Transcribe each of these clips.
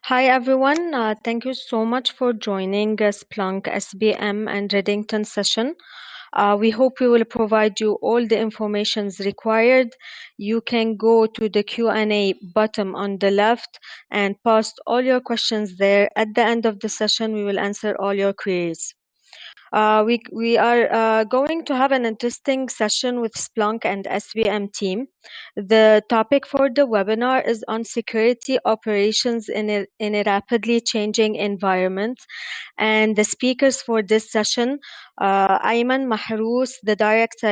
Hi everyone, thank you so much for joining Splunk SBM and Redington session. We hope we will provide you all the informations required. You can go to the Q&A button on the left and post all your questions there. At the end of the session, we will answer all your queries. We are going to have an interesting session with Splunk and SBM team. The topic for the webinar is on security operations in a rapidly changing environment. And the speakers for this session, Ayman Mahrous, the Director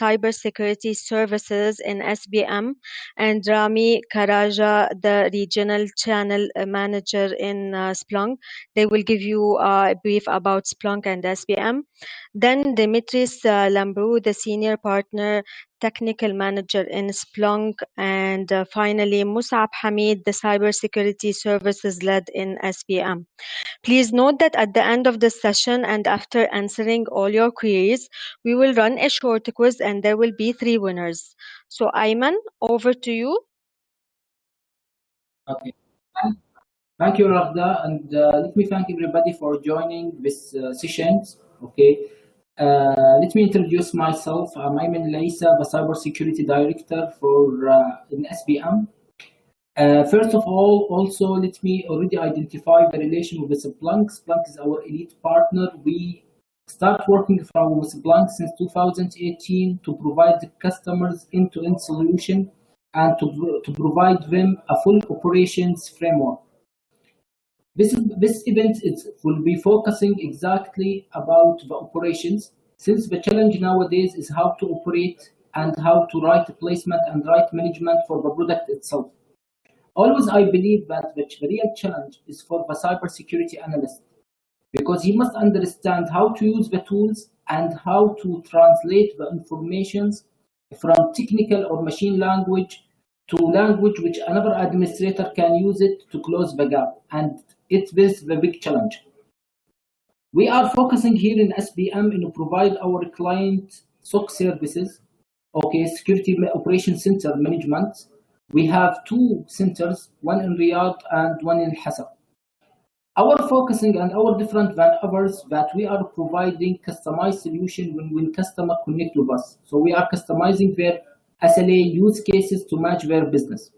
Cybersecurity Services in SBM, and Rami Karaja, the Regional Channel Manager in Splunk. They will give you a brief about Splunk and SBM. Then Dimitris Lambrou, the Senior Partner Technical Manager in Splunk. And finally, Musab Hamid, the Cybersecurity Services Lead in SBM. Please note that at the end of the session and after answering all your queries, we will run a short quiz and there will be 3 winners. So Ayman, over to you. Okay. Thank you, Ragda, and let me thank everybody for joining this session. Okay. Let me introduce myself. I'm Ayman Laisa, the Cybersecurity Director for in SBM. First of all, also let me already identify the relation with Splunk. Splunk is our elite partner. We start working from Splunk since 2018 to provide the customers end-to-end solution and to provide them a full operations framework. This event will be focusing exactly about the operations, since the challenge nowadays is how to operate and how to write placement and write management for the product itself. Always I believe that the real challenge is for the cybersecurity analyst, because he must understand how to use the tools and how to translate the informations from technical or machine language to language which another administrator can use it to close the gap. And it is the big challenge. We are focusing here in SBM to provide our client SOC services, okay, Security Operations Center Management. We have 2 centers, one in Riyadh and one in Hassa. Our focusing and our different than others that we are providing customized solution when customer connect with us. So we are customizing their SLA use cases to match their business.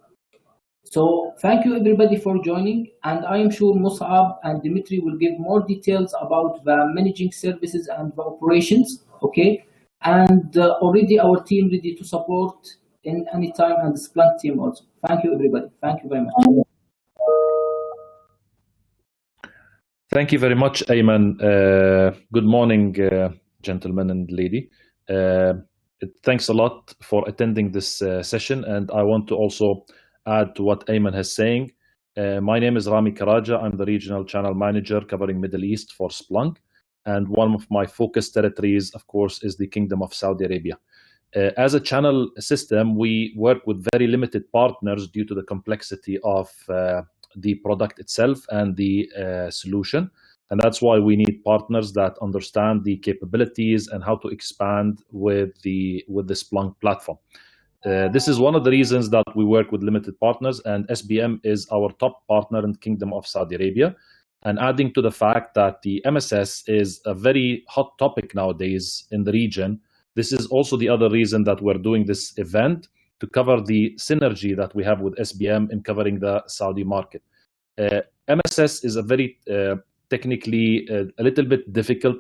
So thank you everybody for joining, and I am sure Musab and Dimitri will give more details about the managing services and the operations, okay? And already our team ready to support in any time, and the Splunk team also. Thank you everybody. Thank you very much. Thank you very much, Ayman. Good morning, gentlemen and lady. Thanks a lot for attending this session, and I want to also add to what Ayman is saying. My name is Rami Karaja. I'm the Regional Channel Manager covering Middle East for Splunk, and one of my focus territories, of course, is the Kingdom of Saudi Arabia. As a channel system, we work with very limited partners due to the complexity of the product itself and the solution. And that's why we need partners that understand the capabilities and how to expand with the Splunk platform. This is one of the reasons that we work with limited partners, and SBM is our top partner in the Kingdom of Saudi Arabia. And adding to the fact that the MSS is a very hot topic nowadays in the region, this is also the other reason that we're doing this event, to cover the synergy that we have with SBM in covering the Saudi market. MSS is a very technically a little bit difficult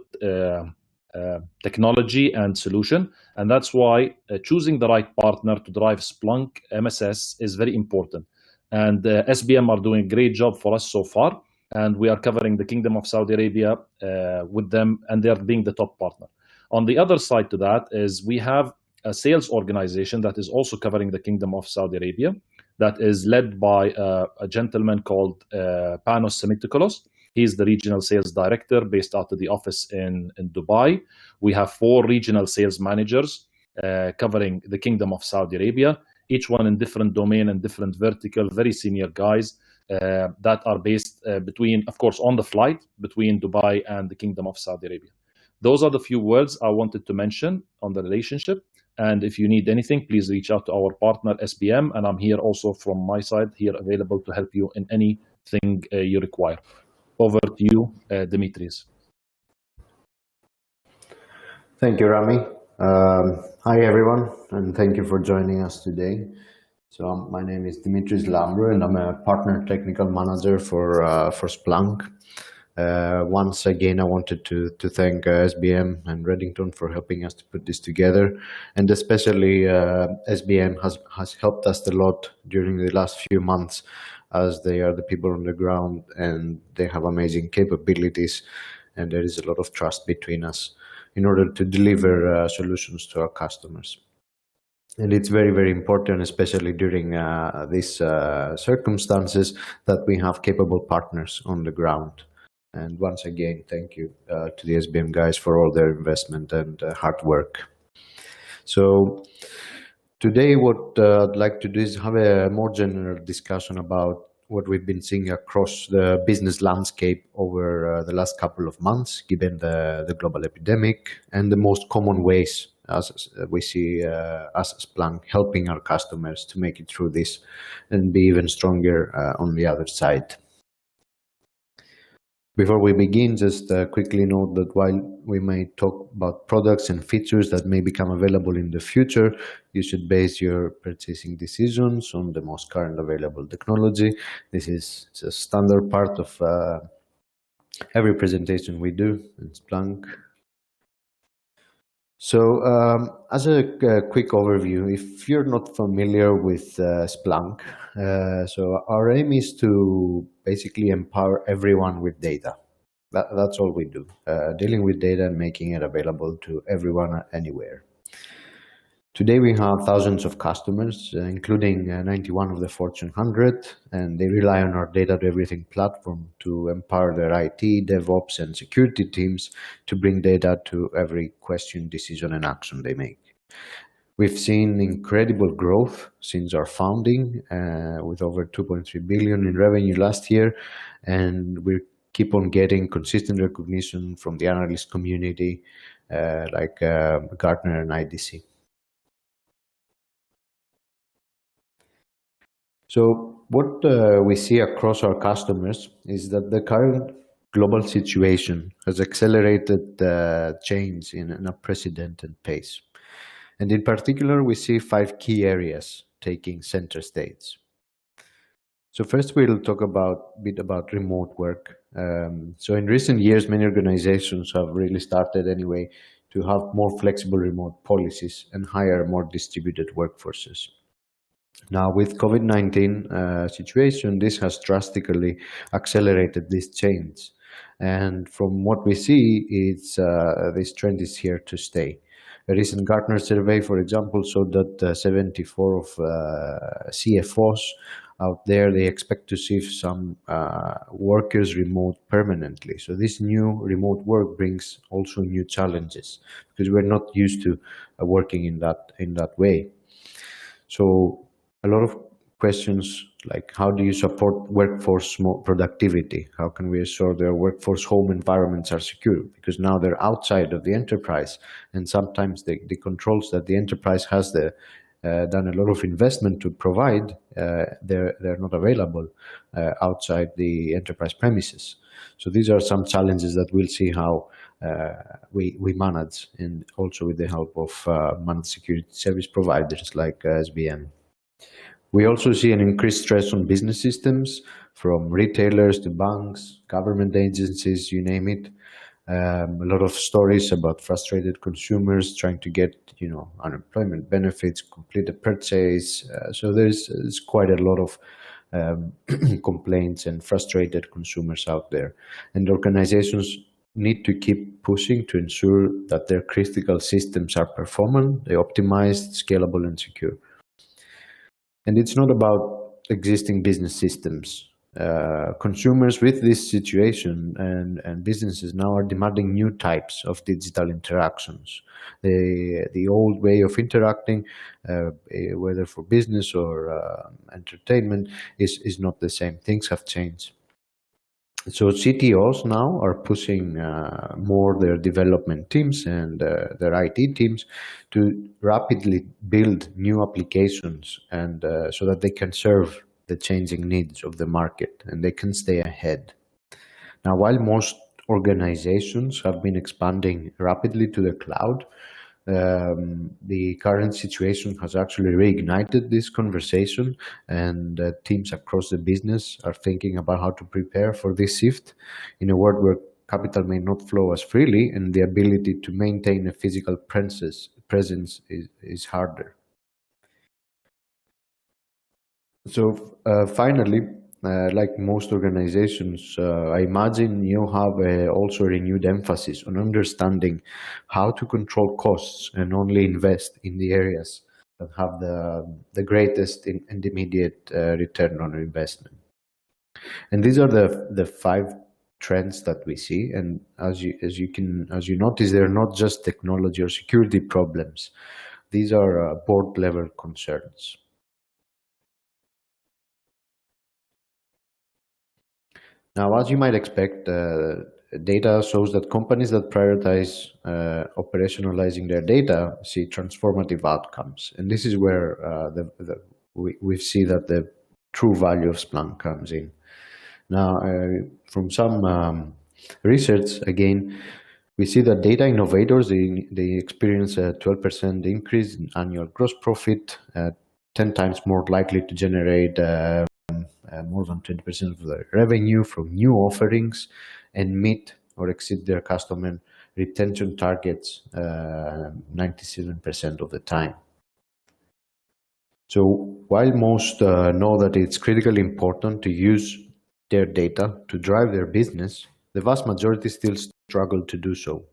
technology and solution, and that's why choosing the right partner to drive Splunk MSS is very important. And SBM are doing a great job for us so far, and we are covering the Kingdom of Saudi Arabia with them, and they're being the top partner. On the other side to that is we have a sales organization that is also covering the Kingdom of Saudi Arabia, that is led by a gentleman called Panos Semitokoulos. He's the regional sales director based out of the office in Dubai. We have 4 regional sales managers covering the Kingdom of Saudi Arabia, each one in different domain and different vertical, very senior guys that are based between, of course, on the flight between Dubai and the Kingdom of Saudi Arabia. Those are the few words I wanted to mention on the relationship. And if you need anything, please reach out to our partner SBM, and I'm here also from my side, here available to help you in anything you require. Over to you, Dimitris. Thank you, Rami. Hi, everyone, and thank you for joining us today. So my name is Dimitris Lambro, and I'm a partner technical manager for Splunk. Once again, I wanted to thank SBM and Redington for helping us to put this together, and especially SBM has helped us a lot during the last few months, as they are the people on the ground and they have amazing capabilities, and there is a lot of trust between us in order to deliver solutions to our customers. And it's very, very important, especially during these circumstances, that we have capable partners on the ground. And once again, thank you to the SBM guys for all their investment and hard work. So today what I'd like to do is have a more general discussion about what we've been seeing across the business landscape over the last couple of months, given the global epidemic, and the most common ways as we see as Splunk helping our customers to make it through this and be even stronger on the other side. Before we begin, just quickly note that while we may talk about products and features that may become available in the future, you should base your purchasing decisions on the most current available technology. This is a standard part of every presentation we do in Splunk. So as a quick overview, if you're not familiar with Splunk, so our aim is to basically empower everyone with data. That's all we do, dealing with data and making it available to everyone anywhere. Today we have thousands of customers, including 91 of the Fortune 100, and they rely on our Data to Everything platform to empower their IT, DevOps, and security teams to bring data to every question, decision, and action they make. We've seen incredible growth since our founding, with over 2.3 billion in revenue last year, and we keep on getting consistent recognition from the analyst community like Gartner and IDC. So what we see across our customers is that the current global situation has accelerated change in an unprecedented pace. And in particular, we see 5 key areas taking center stage. So first, we'll talk a bit about remote work. So in recent years, many organizations have really started anyway to have more flexible remote policies and hire more distributed workforces. Now, with COVID-19 situation, this has drastically accelerated this change. And from what we see, this trend is here to stay. A recent Gartner survey, for example, showed that 74 of CFOs out there, they expect to see some workers remote permanently. So this new remote work brings also new challenges because we're not used to working in that way. So a lot of questions like, how do you support workforce productivity? How can we ensure their workforce home environments are secure? Because now they're outside of the enterprise, and sometimes the controls that the enterprise has done a lot of investment to provide, they're not available outside the enterprise premises. So these are some challenges that we'll see how we manage, and also with the help of managed security service providers like SBM. We also see an increased stress on business systems, from retailers to banks, government agencies, you name it. A lot of stories about frustrated consumers trying to get, unemployment benefits, complete a purchase. So there's quite a lot of complaints and frustrated consumers out there. And organizations need to keep pushing to ensure that their critical systems are performant, they're optimized, scalable, and secure. And it's not about existing business systems. Consumers with this situation and businesses now are demanding new types of digital interactions. The old way of interacting, whether for business or entertainment, is not the same. Things have changed. So CTOs now are pushing more their development teams and their IT teams to rapidly build new applications and so that they can serve the changing needs of the market and they can stay ahead. Now, while most organizations have been expanding rapidly to the cloud, the current situation has actually reignited this conversation, and teams across the business are thinking about how to prepare for this shift in a world where capital may not flow as freely and the ability to maintain a physical presence is harder. So finally, like most organizations, I imagine you have also a renewed emphasis on understanding how to control costs and only invest in the areas that have the greatest and immediate return on investment. And these are the 5 trends that we see. And as you notice, they're not just technology or security problems. These are board level concerns. Now, as you might expect, data shows that companies that prioritize operationalizing their data see transformative outcomes. And this is where we see that the true value of Splunk comes in. Now, from some research, again, we see that data innovators, they experience a 12% increase in annual gross profit, 10 times more likely to generate more than 20% of their revenue from new offerings, and meet or exceed their customer retention targets 97% of the time. So while most know that it's critically important to use their data to drive their business, the vast majority still struggle to do so.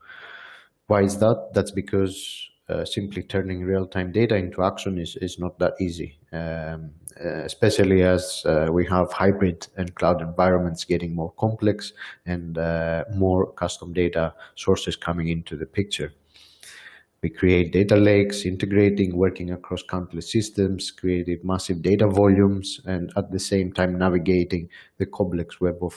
Why is that? That's because simply turning real-time data into action is not that easy, especially as we have hybrid and cloud environments getting more complex and more custom data sources coming into the picture. We create data lakes, integrating, working across countless systems, creating massive data volumes, and at the same time navigating the complex web of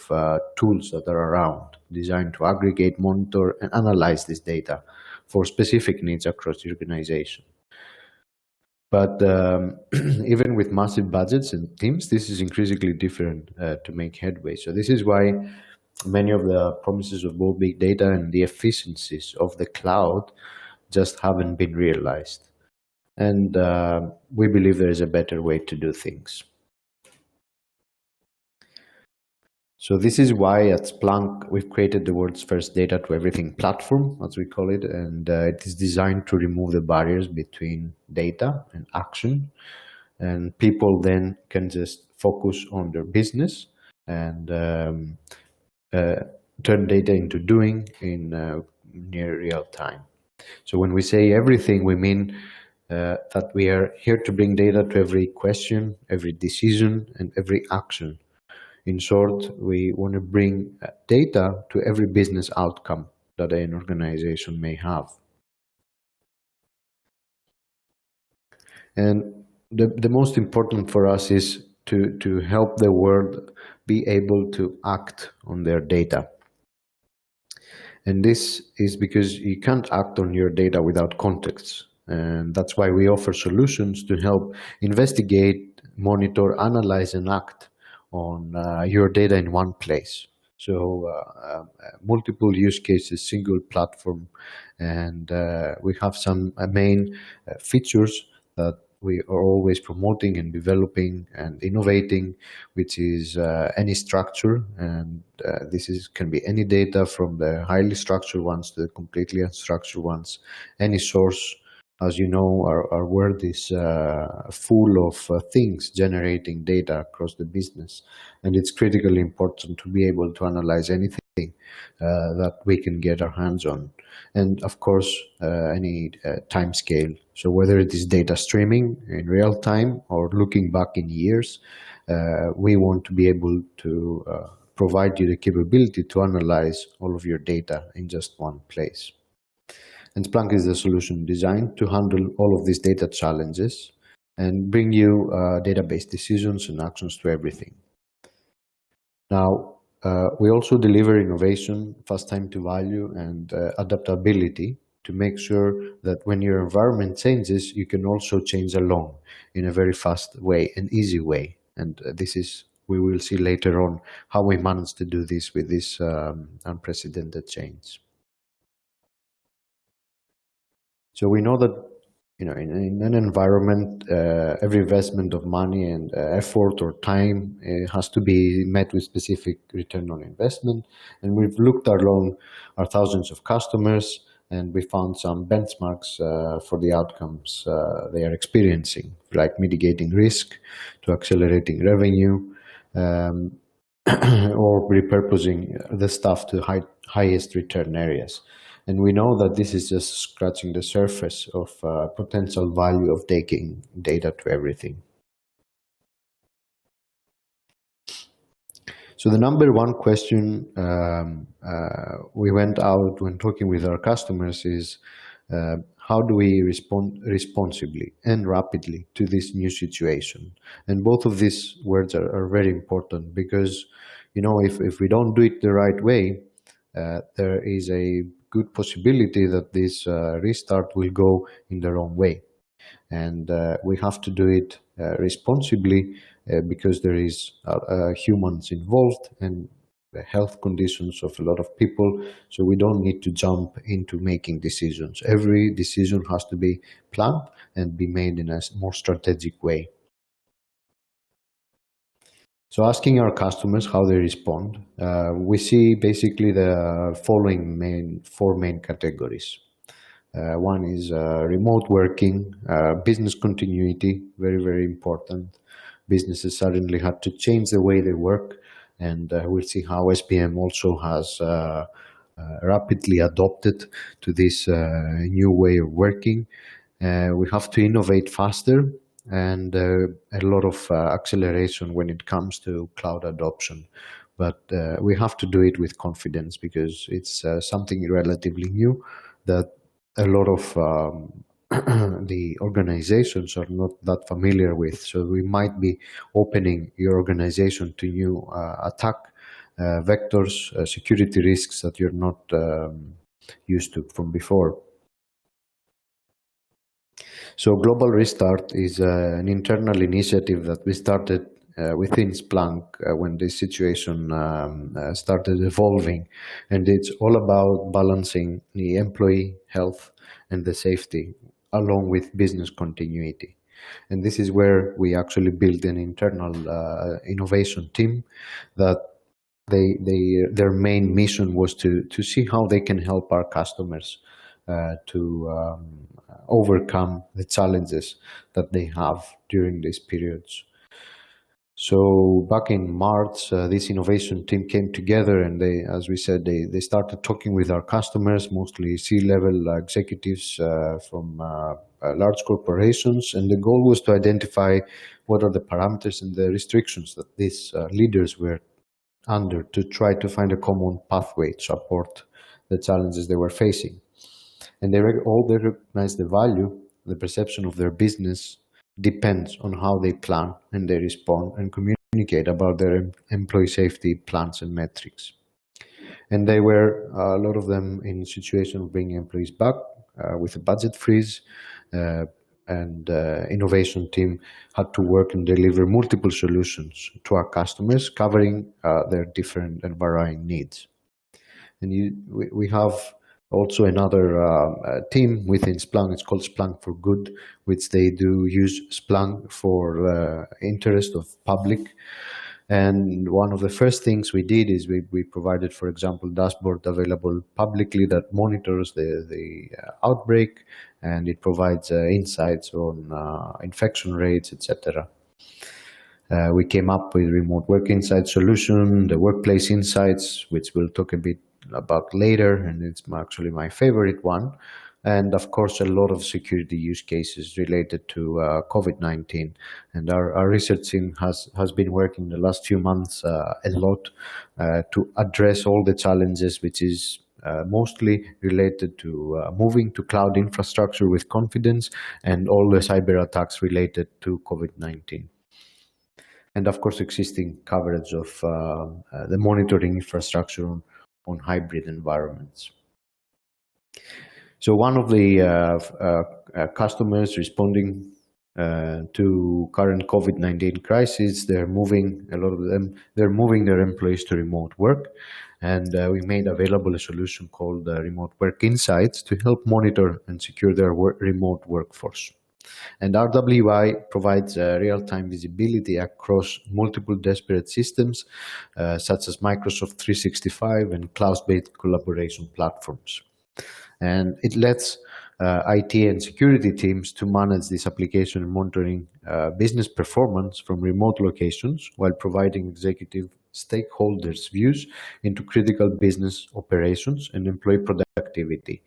tools that are around, designed to aggregate, monitor, and analyze this data for specific needs across the organization. But even with massive budgets and teams, this is increasingly different to make headway. So this is why many of the promises of both big data and the efficiencies of the cloud just haven't been realized. And we believe there is a better way to do things. So this is why at Splunk, we've created the world's first data to everything platform, as we call it. And it is designed to remove the barriers between data and action. And people then can just focus on their business and turn data into doing in near real time. So when we say everything, we mean that we are here to bring data to every question, every decision, and every action. In short, we want to bring data to every business outcome that an organization may have. And the most important for us is to help the world be able to act on their data. And this is because you can't act on your data without context. And that's why we offer solutions to help investigate, monitor, analyze, and act on your data in one place. So multiple use cases, single platform, and we have some main features that we are always promoting and developing and innovating, which is any structure, and can be any data from the highly structured ones to the completely unstructured ones, any source. As you know, our world is full of things generating data across the business, and it's critically important to be able to analyze anything that we can get our hands on. And of course, any time scale. So whether it is data streaming in real time or looking back in years, we want to be able to provide you the capability to analyze all of your data in just one place. And Splunk is the solution designed to handle all of these data challenges and bring you database decisions and actions to everything. Now, We also deliver innovation, fast time to value, and adaptability to make sure that when your environment changes, you can also change along in a very fast way, an easy way. And this is, we will see later on how we manage to do this with this unprecedented change. So we know that, you know, in an environment, every investment of money and effort or time has to be met with specific return on investment. And we've looked along our thousands of customers, and we found some benchmarks for the outcomes they are experiencing, like mitigating risk to accelerating revenue, or repurposing the stuff to highest return areas. And we know that this is just scratching the surface of potential value of taking data to everything. So the number one question we went out when talking with our customers is, how do we respond responsibly and rapidly to this new situation? And both of these words are very important, because, you know, if we don't do it the right way, there is a good possibility that this restart will go in the wrong way. And we have to do it responsibly, because there is humans involved and the health conditions of a lot of people. So we don't need to jump into making decisions. Every decision has to be planned and be made in a more strategic way. So asking our customers how they respond, we see basically the following four main categories. One is remote working, business continuity, very, very important. Businesses suddenly had to change the way they work, and we'll see how SBM also has rapidly adopted to this new way of working. We have to innovate faster, and a lot of acceleration when it comes to cloud adoption. But we have to do it with confidence, because it's something relatively new that a lot of the organizations are not that familiar with. So we might be opening your organization to new attack vectors, security risks that you're not used to from before. So Global Restart is an internal initiative that we started within Splunk when this situation started evolving, and it's all about balancing the employee health and the safety along with business continuity. And this is where we actually built an internal innovation team that their main mission was to see how they can help our customers to overcome the challenges that they have during these periods. So back in March, this innovation team came together, and they, as we said, they started talking with our customers, mostly C-level executives from large corporations. And the goal was to identify what are the parameters and the restrictions that these leaders were under, to try to find a common pathway to support the challenges they were facing. And they recognize the value, the perception of their business depends on how they plan and they respond and communicate about their employee safety plans and metrics. And they were, a lot of them, in a situation of bringing employees back with a budget freeze, and innovation team had to work and deliver multiple solutions to our customers, covering their different and varying needs. And we have also another team within Splunk. It's called Splunk for Good, which they do use Splunk for interest of public. And one of the first things we did is we provided, for example, dashboard available publicly that monitors the outbreak, and it provides insights on infection rates, etc. We came up with remote work insight solution, the workplace insights, which we'll talk a bit about later, and it's actually my favorite one. And of course, a lot of security use cases related to COVID-19. And our research team has been working the last few months a lot to address all the challenges, which is mostly related to moving to cloud infrastructure with confidence, and all the cyber attacks related to COVID-19. and of course existing coverage of the monitoring infrastructure on hybrid environments. So one of the customers responding to current COVID-19 crisis, a lot of them, they're moving their employees to remote work. And we made available a solution called Remote Work Insights to help monitor and secure their remote workforce. And RWI provides real-time visibility across multiple disparate systems, such as Microsoft 365 and cloud-based collaboration platforms. And it lets IT and security teams to manage this application and monitoring business performance from remote locations while providing executive stakeholders views into critical business operations and employee productivity,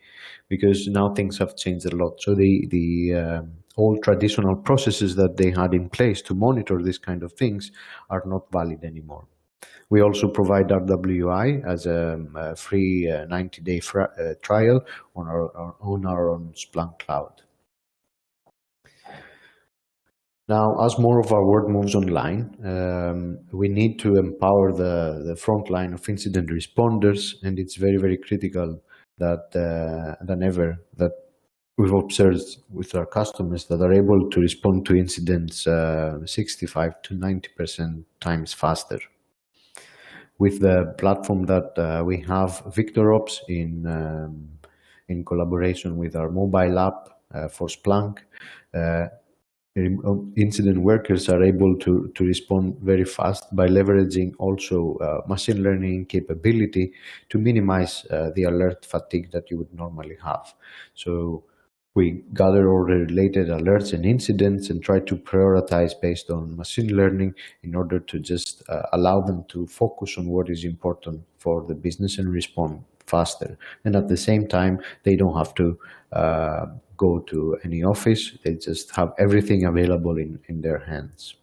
because now things have changed a lot. So the all traditional processes that they had in place to monitor these kind of things are not valid anymore. We also provide RWI as a free 90-day trial on our own Splunk cloud. Now, as more of our work moves online, we need to empower the front line of incident responders, and it's very, very critical that than ever that we've observed with our customers that are able to respond to incidents 65 to 90% times faster. With the platform that we have, VictorOps, in collaboration with our mobile app for Splunk, incident workers are able to respond very fast by leveraging also machine learning capability to minimize the alert fatigue that you would normally have. So we gather all the related alerts and incidents and try to prioritize based on machine learning in order to just allow them to focus on what is important for the business and respond faster. And at the same time, they don't have to go to any office. They just have everything available in their hands.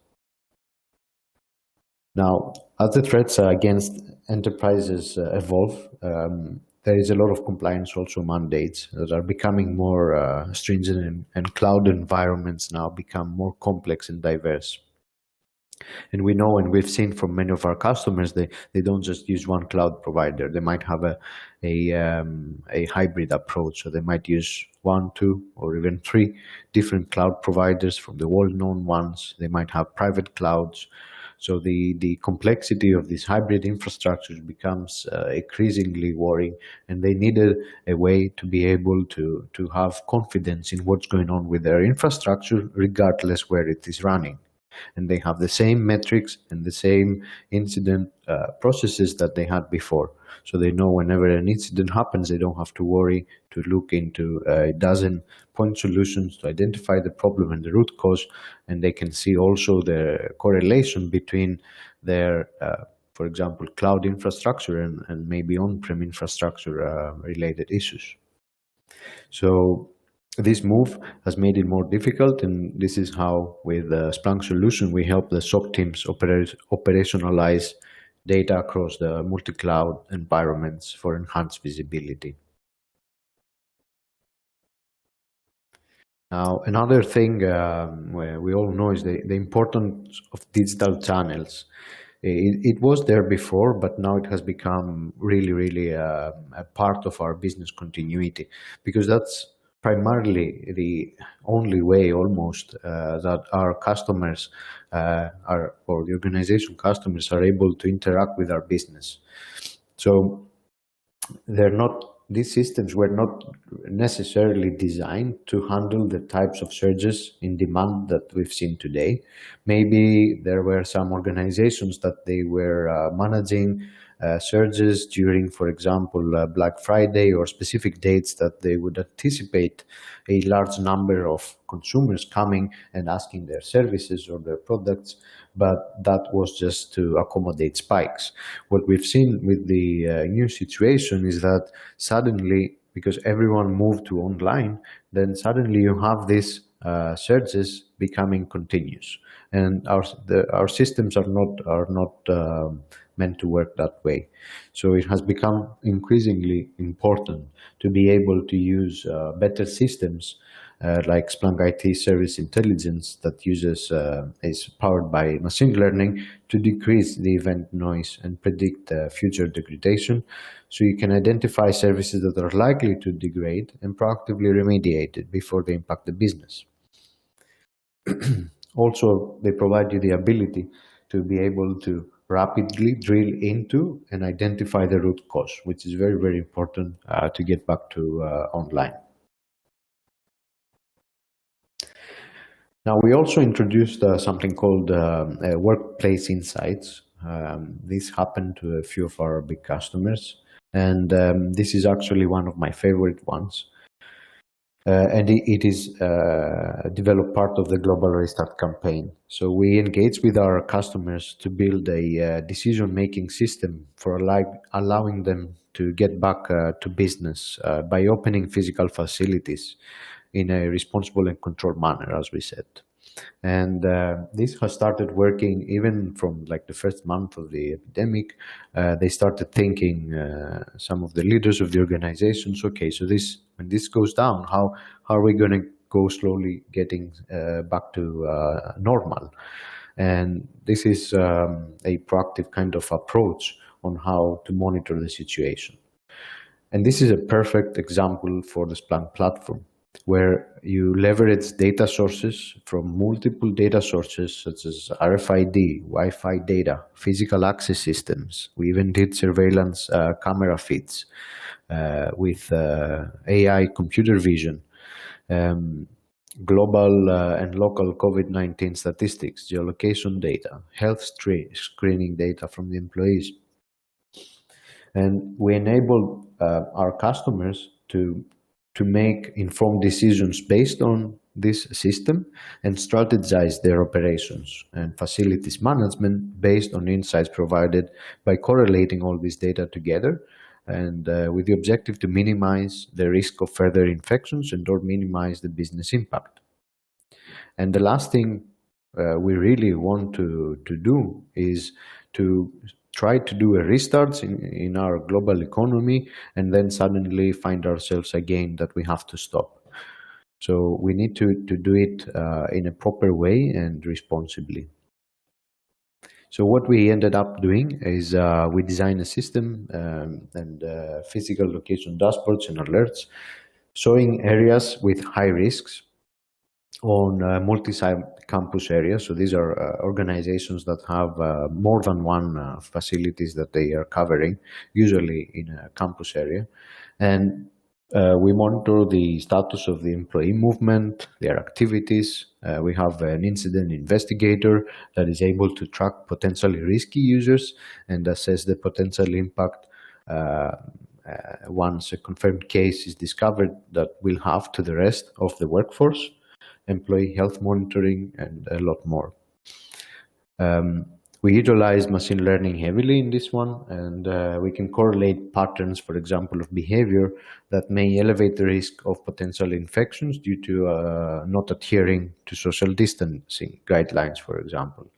Now, as the threats against enterprises evolve, there is a lot of compliance also mandates that are becoming more stringent, and cloud environments now become more complex and diverse. And we know, and we've seen from many of our customers, they don't just use one cloud provider. They might have a hybrid approach. So they might use 1, 2, or even 3 different cloud providers from the well-known ones. They might have private clouds. So the complexity of these hybrid infrastructures becomes increasingly worrying, and they needed a way to be able to have confidence in what's going on with their infrastructure, regardless where it is running. And they have the same metrics and the same incident processes that they had before. So they know whenever an incident happens, they don't have to worry to look into a dozen point solutions to identify the problem and the root cause. And they can see also the correlation between their, for example, cloud infrastructure and maybe on-prem infrastructure related issues. So this move has made it more difficult, and this is how, with the Splunk solution, we help the SOC teams operationalize data across the multi-cloud environments for enhanced visibility. Now, another thing where we all know is the importance of digital channels. It was there before, but now it has become really a part of our business continuity, because that's primarily the only way almost that our customers or the organization customers are able to interact with our business. So these systems were not necessarily designed to handle the types of surges in demand that we've seen today. Maybe there were some organizations that they were managing surges during, for example, Black Friday or specific dates that they would anticipate a large number of consumers coming and asking their services or their products, but that was just to accommodate spikes. What we've seen with the new situation is that suddenly, because everyone moved to online, then suddenly you have these surges becoming continuous, and our systems are not meant to work that way. So it has become increasingly important to be able to use better systems like Splunk IT Service Intelligence that is powered by machine learning to decrease the event noise and predict future degradation. So you can identify services that are likely to degrade and proactively remediate it before they impact the business. Also, they provide you the ability to be able to rapidly drill into and identify the root cause, which is very, very important to get back to online. Now, we also introduced something called Workplace Insights. This happened to a few of our big customers, and this is actually one of my favorite ones. And it is developed part of the Global Restart campaign. So we engage with our customers to build a decision-making system for allowing them to get back to business by opening physical facilities in a responsible and controlled manner, as we said. And this has started working even from like the first month of the epidemic. They started thinking, some of the leaders of the organizations, okay, so when this goes down, how are we going to go slowly getting back to normal? And this is a proactive kind of approach on how to monitor the situation. And this is a perfect example for the Splunk platform, where you leverage data sources from multiple data sources such as RFID, Wi-Fi data, physical access systems. We even did surveillance camera feeds with AI computer vision, global and local COVID-19 statistics, geolocation data, health screening data from the employees. And we enable our customers to make informed decisions based on this system and strategize their operations and facilities management based on insights provided by correlating all this data together, and with the objective to minimize the risk of further infections and or minimize the business impact. And the last thing we really want to do is to try to do a restart in our global economy and then suddenly find ourselves again that we have to stop. So we need to do it in a proper way and responsibly. So what we ended up doing is we designed a system and physical location dashboards and alerts showing areas with high risks on multi-site campus areas. So these are organizations that have more than one facilities that they are covering, usually in a campus area. And we monitor the status of the employee movement, their activities. We have an incident investigator that is able to track potentially risky users and assess the potential impact once a confirmed case is discovered that will have to the rest of the workforce, employee health monitoring, and a lot more. We utilize machine learning heavily in this one, and we can correlate patterns, for example, of behavior that may elevate the risk of potential infections due to not adhering to social distancing guidelines, for example,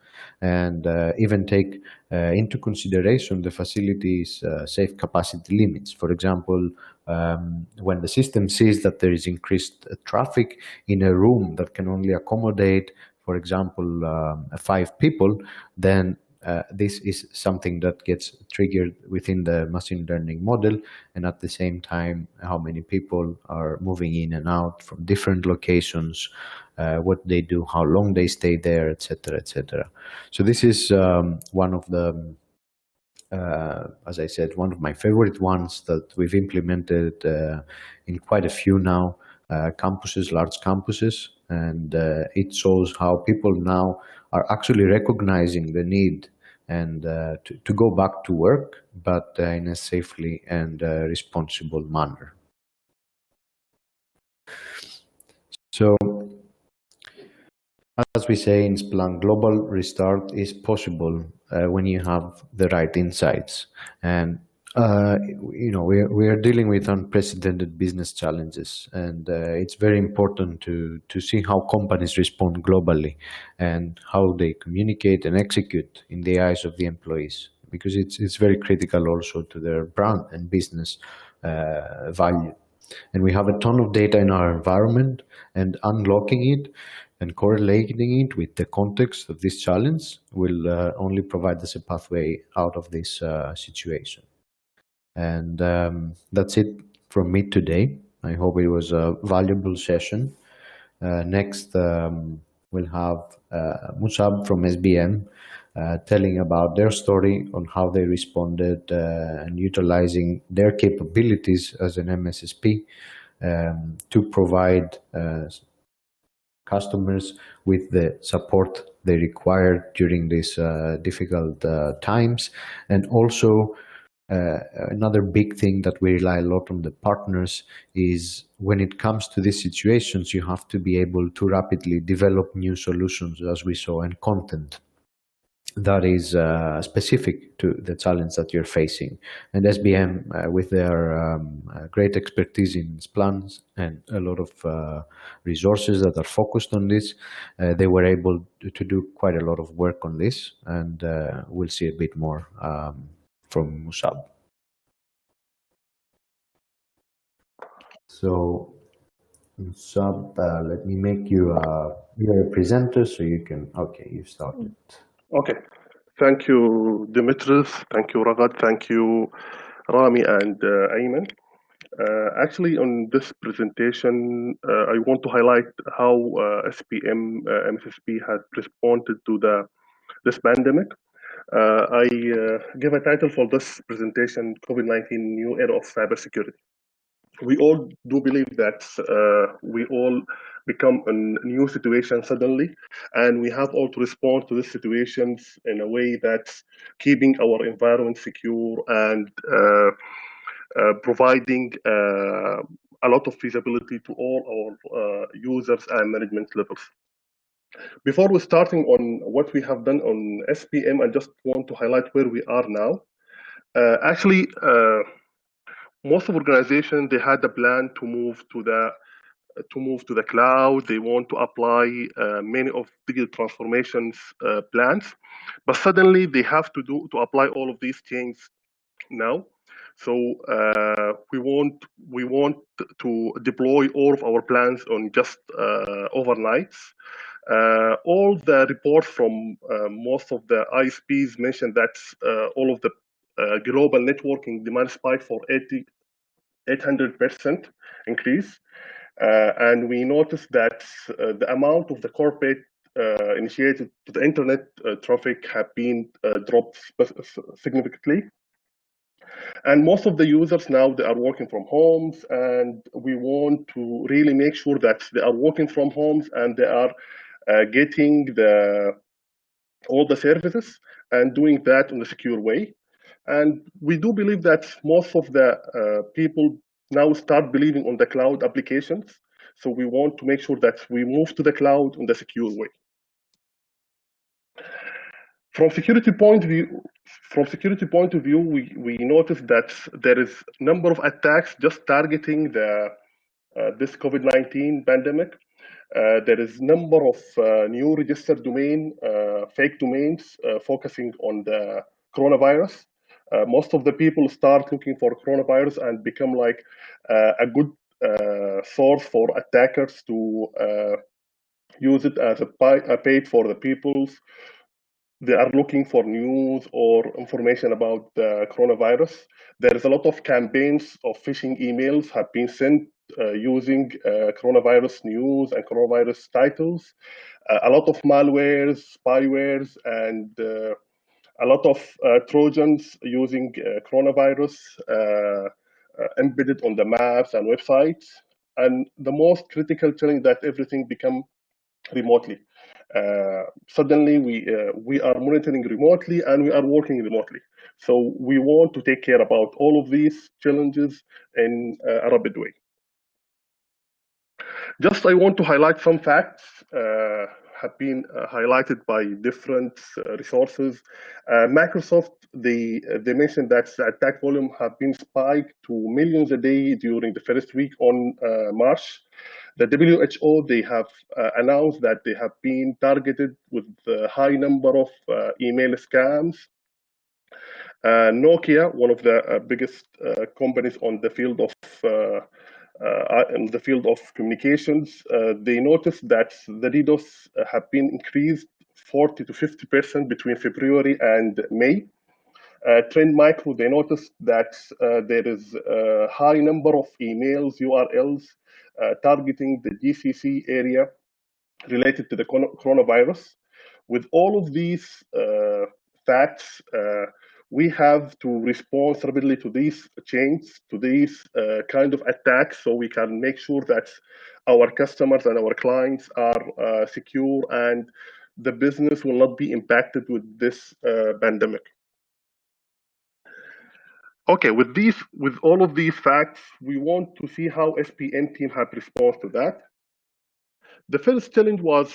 and even take into consideration the facility's safe capacity limits. For example, when the system sees that there is increased traffic in a room that can only accommodate, for example, 5 people, then this is something that gets triggered within the machine learning model, and at the same time, how many people are moving in and out from different locations, what they do, how long they stay there, etc., etc. So this is one of the, as I said, one of my favorite ones that we've implemented in quite a few now, campuses, large campuses, and it shows how people now are actually recognizing the need and to go back to work, but in a safely and responsible manner. So, as we say in Splunk, global restart is possible when you have the right insights. And we are dealing with unprecedented business challenges, and it's very important to see how companies respond globally and how they communicate and execute in the eyes of the employees, because it's very critical also to their brand and business value. And we have a ton of data in our environment, and unlocking it and correlating it with the context of this challenge will only provide us a pathway out of this situation. And that's it from me today. I hope it was a valuable session. Next, we'll have Musab from SBM telling about their story on how they responded and utilizing their capabilities as an MSSP to provide customers with the support they require during these difficult times. And also, another big thing that we rely a lot on the partners is when it comes to these situations, you have to be able to rapidly develop new solutions, as we saw, and content that is specific to the challenge that you're facing. And SBM, with their great expertise in Splunk and a lot of resources that are focused on this, they were able to do quite a lot of work on this, and we'll see a bit more from Musab. So, Musab, let me make you a presenter so you can, okay, you started. Okay. Thank you, Dimitris. Thank you, Ragad. Thank you, Rami and Ayman. Actually, on this presentation, I want to highlight how SPM MSSP has responded to this pandemic. I give a title for this presentation, COVID-19 New Era of Cybersecurity. We all do believe that we all become a new situation suddenly, and we have all to respond to these situations in a way that's keeping our environment secure and providing a lot of feasibility to all our users and management levels. Before we're starting on what we have done on SPM, I just want to highlight where we are now. Actually, most of organizations, they had a plan to move to the cloud. They want to apply many of digital transformations plans, but suddenly they have to apply all of these changes now. So we want to deploy all of our plans on just overnights. All the reports from most of the ISPs mentioned that all of the global networking demand spike for 800% increase. And we noticed that the amount of the corporate initiated to the internet traffic have been dropped significantly. And most of the users now, they are working from homes, and we want to really make sure that they are working from homes and they are getting all the services and doing that in a secure way. And we do believe that most of the people now start believing on the cloud applications. So we want to make sure that we move to the cloud in the secure way. From security point of view, we noticed that there is a number of attacks just targeting this COVID-19 pandemic. There is a number of new registered fake domains focusing on the coronavirus. Most of the people start looking for coronavirus and become like a good source for attackers to use it as a paid for the peoples. They are looking for news or information about the coronavirus. There is a lot of campaigns of phishing emails have been sent using coronavirus news and coronavirus titles. A lot of malwares, spywares, and a lot of Trojans using coronavirus embedded on the maps and websites. And the most critical challenge that everything become remotely. Suddenly, we are monitoring remotely and we are working remotely. So we want to take care about all of these challenges in a rapid way. Just I want to highlight some facts have been highlighted by different resources. Microsoft, they mentioned that the attack volume have been spiked to millions a day during the first week on March. The WHO, they have announced that they have been targeted with a high number of email scams. Nokia, one of the biggest companies on the field of in the field of communications, they noticed that the DDoS have been increased 40 to 50% between February and May. Trend Micro, they noticed that there is a high number of emails, URLs targeting the GCC area related to the coronavirus. With all of these facts, we have to respond rapidly to these changes, to these kind of attacks, so we can make sure that our customers and our clients are secure and the business will not be impacted with this pandemic. Okay, with all of these facts, we want to see how SBM team have responded to that. The first challenge was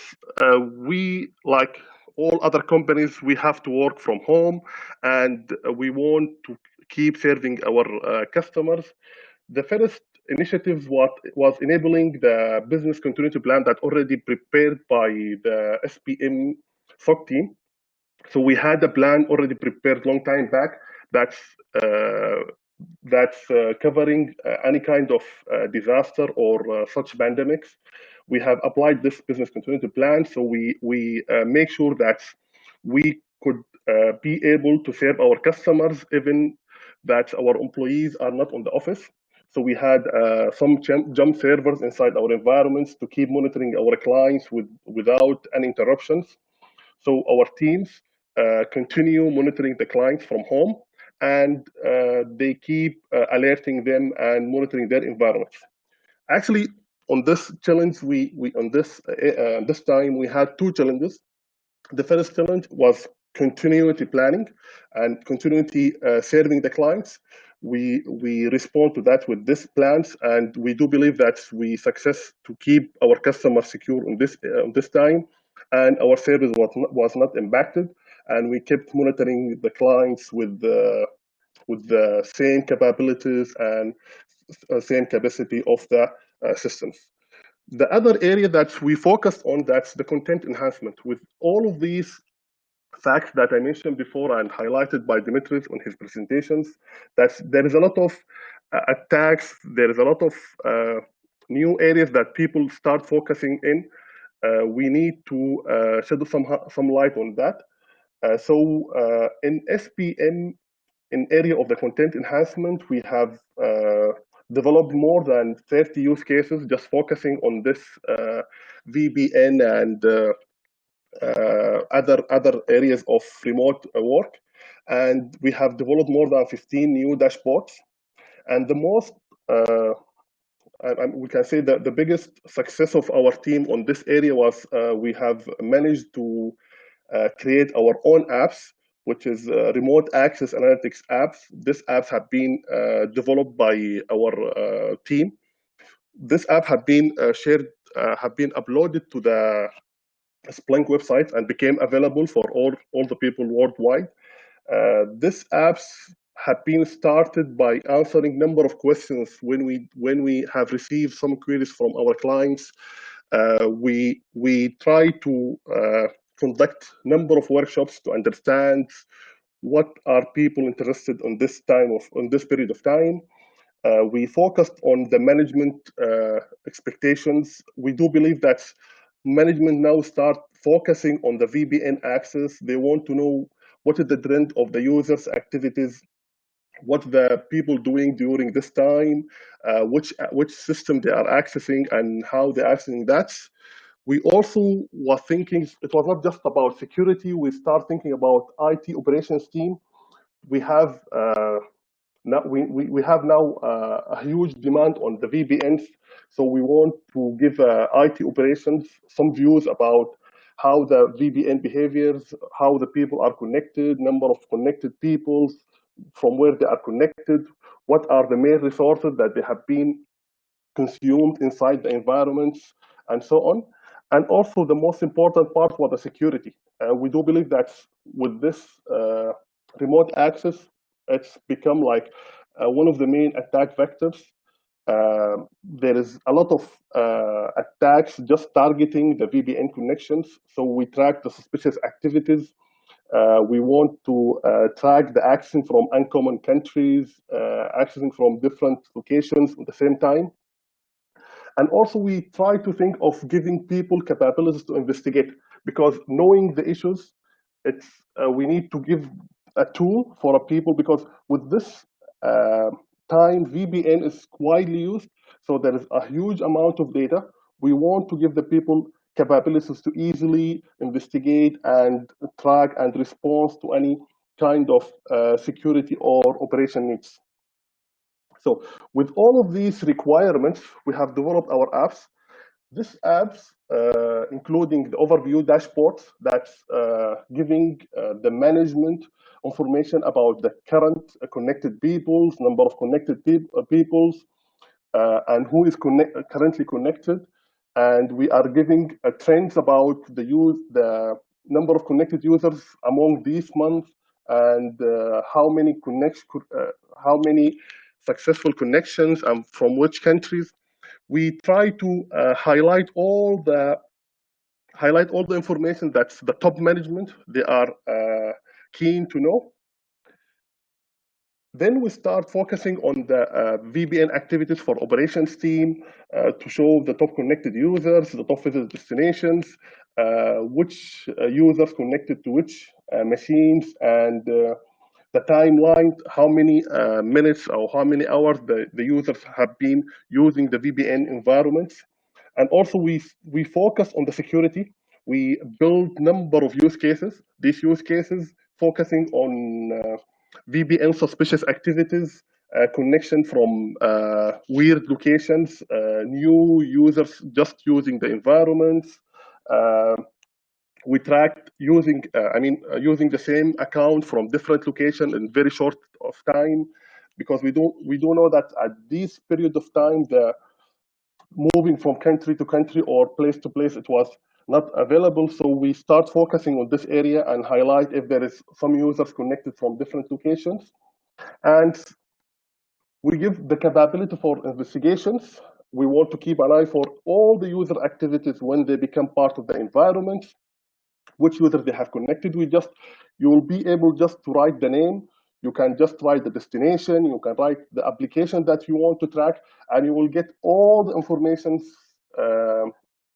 we, like all other companies, we have to work from home, and we want to keep serving our customers. The first initiative was enabling the business continuity plan that already prepared by the SBM SOC team. So we had a plan already prepared long time back that's covering any kind of disaster or such pandemics. We have applied this business continuity plan, so we make sure that we could be able to serve our customers even that our employees are not on the office. So we had some jump servers inside our environments to keep monitoring our clients without any interruptions. So our teams continue monitoring the clients from home, and they keep alerting them and monitoring their environments. Actually, on this challenge, this time we had two challenges. The first challenge was continuity planning and continuity serving the clients. We respond to that with these plans, and we do believe that we success to keep our customers secure on this time, and our service was not impacted, and we kept monitoring the clients with the same capabilities and same capacity of the systems. The other area that we focused on, that's the content enhancement. With all of these facts that I mentioned before and highlighted by Dimitris on his presentations, that there is a lot of attacks, there is a lot of new areas that people start focusing in. We need to shed some light on that. So in SBM, in area of the content enhancement, we have developed more than 30 use cases just focusing on this VPN and other areas of remote work. And we have developed more than 15 new dashboards. And the most, we can say that the biggest success of our team on this area was we have managed to create our own apps, which is remote access analytics apps. These apps have been developed by our team. This app have been shared, have been uploaded to the Splunk website and became available for all the people worldwide. These apps have been started by answering number of questions when we have received some queries from our clients. We try to conduct number of workshops to understand what are people interested on this period of time. We focused on the management expectations. We do believe that management now start focusing on the VPN access. They want to know what is the trend of the users' activities, what the people doing during this time, which system they are accessing and how they're accessing that. We also were thinking, it was not just about security, we start thinking about IT operations team. We have now a huge demand on the VPNs, so we want to give IT operations some views about how the VPN behaviors, how the people are connected, number of connected people, from where they are connected, what are the main resources that they have been consumed inside the environments, and so on. And also the most important part was the security. We do believe that with this remote access, it's become like one of the main attack vectors. There is a lot of attacks just targeting the VPN connections. So we track the suspicious activities. We want to track the accessing from uncommon countries, accessing from different locations at the same time. And also we try to think of giving people capabilities to investigate, because knowing the issues, we need to give a tool for a people, because with this time, VPN is widely used, so there is a huge amount of data. We want to give the people capabilities to easily investigate and track and respond to any kind of security or operation needs. So with all of these requirements, we have developed our apps. These apps, including the overview dashboards, that's giving the management information about the current connected peoples, number of connected peoples, and who is currently connected. And we are giving trends about the number of connected users among these months, and how many successful connections and from which countries. We try to highlight all the information that's the top management they are keen to know. Then we start focusing on the VPN activities for operations team to show the top connected users, the top visit destinations, which users connected to which machines, and the timeline, how many minutes or how many hours the users have been using the VPN environments. And also we focus on the security. We build number of use cases. These use cases focusing on VPN suspicious activities, connection from weird locations, new users just using the environments. We tracked using the same account from different locations in very short of time, because we do know that at this period of time, the moving from country to country or place to place, it was not available. So we start focusing on this area and highlight if there is some users connected from different locations. And we give the capability for investigations. We want to keep an eye for all the user activities when they become part of the environment, which users they have connected with. You will be able just to write the name. You can just write the destination. You can write the application that you want to track, and you will get all the information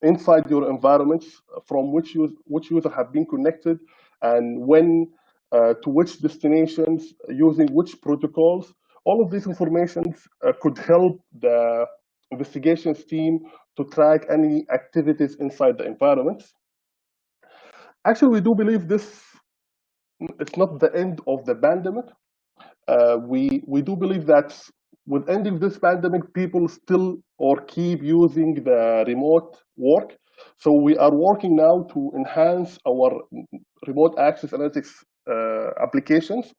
inside your environments from which user have been connected, and when to which destinations, using which protocols. All of these informations could help the investigations team to track any activities inside the environments. Actually, we do believe it's not the end of the pandemic. We do believe that with ending this pandemic, people still or keep using the remote work. So we are working now to enhance our remote access analytics applications.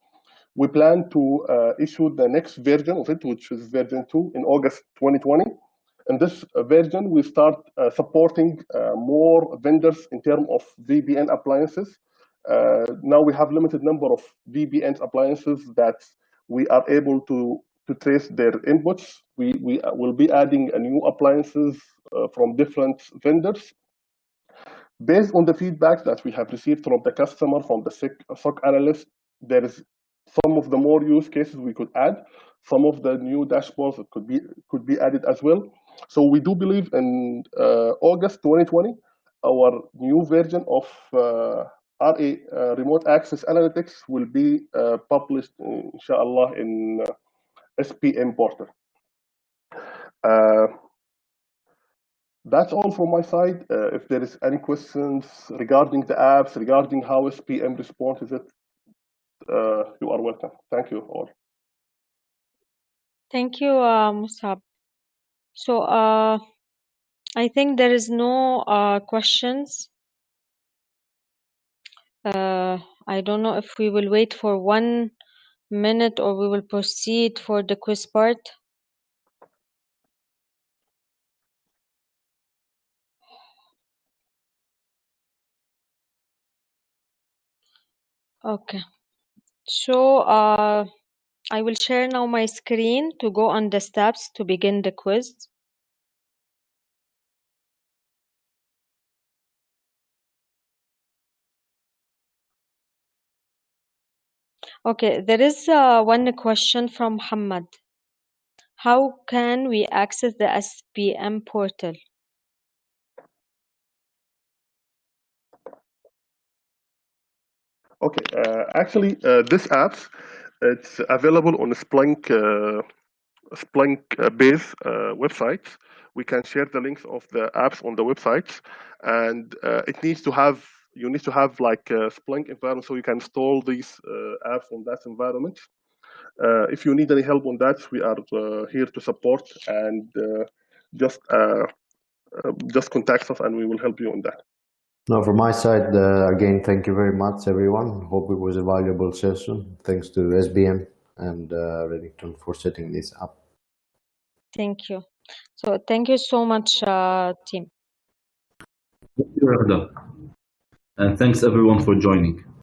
We plan to issue the next version of it, which is version 2, in August 2020. In this version, we start supporting more vendors in terms of VPN appliances. Now we have limited number of VPN appliances that we are able to trace their inputs. We will be adding a new appliances from different vendors. Based on the feedback that we have received from the customer, from the SOC analyst, there is some of the more use cases we could add. Some of the new dashboards that could be added as well. So we do believe in August 2020, our new version of RA Remote Access Analytics will be published, inshallah, in SBM portal. That's all from my side. If there is any questions regarding the apps, regarding how SBM responds to it, you are welcome. Thank you all. Thank you, Musab. So I think there is no questions. I don't know if we will wait for 1 minute or we will proceed for the quiz part. Okay. So I will share now my screen to go on the steps to begin the quiz. Okay, there is one question from Muhammad. how can we access the SBM portal? Okay, actually, this app, it's available on Splunk base websites. We can share the links of the apps on the websites, and you need to have like a Splunk environment so you can install these apps on that environment. If you need any help on that, we are here to support, and just contact us and we will help you on that. Now, from my side, again, thank you very much, everyone. Hope it was a valuable session. Thanks to SBM and Redington for setting this up. Thank you. So thank you so much, team. Thank you, Ragda. And thanks everyone for joining.